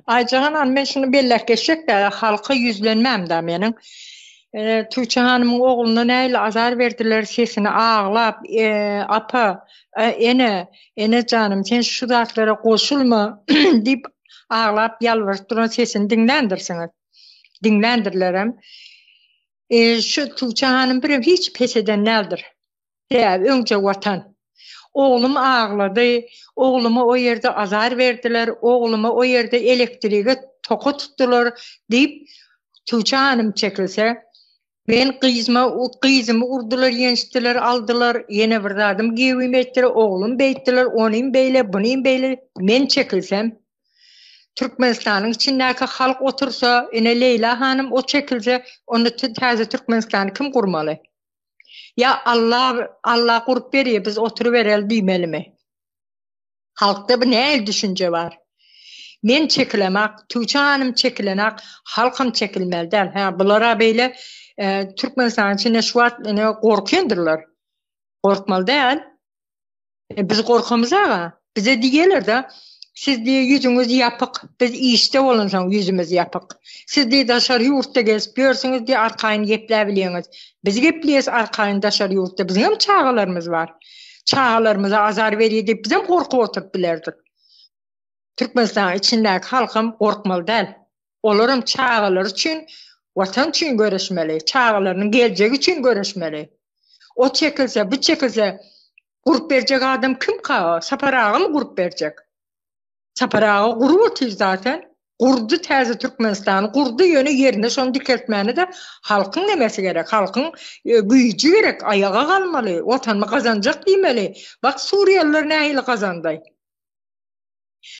Aycahan ben şunu bellek geçecek de halka yüzlenmem de benim. Tuğçe Hanım'ın oğluna neyle azar verdiler sesini ağlap, apa, ene canım sen şu zatlara koşulma deyip ağlap yalvarıp duran sesini dinlendirsiniz. Dinlendirlerim. Şu Tuğçe Hanım bir hiç pes eden neldir? Önce vatan. Oğlum ağladı. Oğluma o yerde azar verdiler. Oğluma o yerde elektriğe toku tuttular deyip Tuğçe Hanım çekilse ben kızımı urdular, yeniştiler, aldılar. Yine bir adım giyim ettiler. Oğlum beyttiler. Onun beyle, bunun beyle. Men çekilsem Türkmenistan'ın içindeki halk otursa, yine Leyla Hanım o çekilse, onu taze Türkmenistan'ı kim kurmalı? Ya Allah kurup veriyor, biz oturuverel demeli mi? Halkta bir ne düşünce var? Men çekilemek, Tuğçe Hanım çekilenek, halkım çekilmeli der. Bulara böyle Türkmenistan'ın içinde şu an korkuyordurlar. Korkmalı değil. Biz korkumuz ağa. Bize diyorlar da siz diye yüzünüz yapık. Biz işte olunsan yüzümüz yapık. Siz diye dışarı yurtta gezip görsünüz diye arkayını yepleyebiliyorsunuz. Biz yepliyiz arkayını dışarı yurtta. Bizim hem çağalarımız var. Çağalarımıza azar veriyor deyip bizim korku oturup bilirdik. Türkmenistan içindeki halkım korkmalı değil. Olurum çağalar için, vatan için görüşmeli. Çağalarının geleceği için görüşmeli. O çekilse, bu çekilse grup verecek adam kim kağı? Saparağı mı grup verecek? Saparağı grup otuyor zaten. Kurdu təzə Türkmenistan'ı, kurdu yönü yerine son dikeltmeni de halkın demesi gerek. Halkın gücü gerek. Ayağa kalmalı. Vatanımı kazanacak demeli. Bak Suriyeliler neyle kazandı?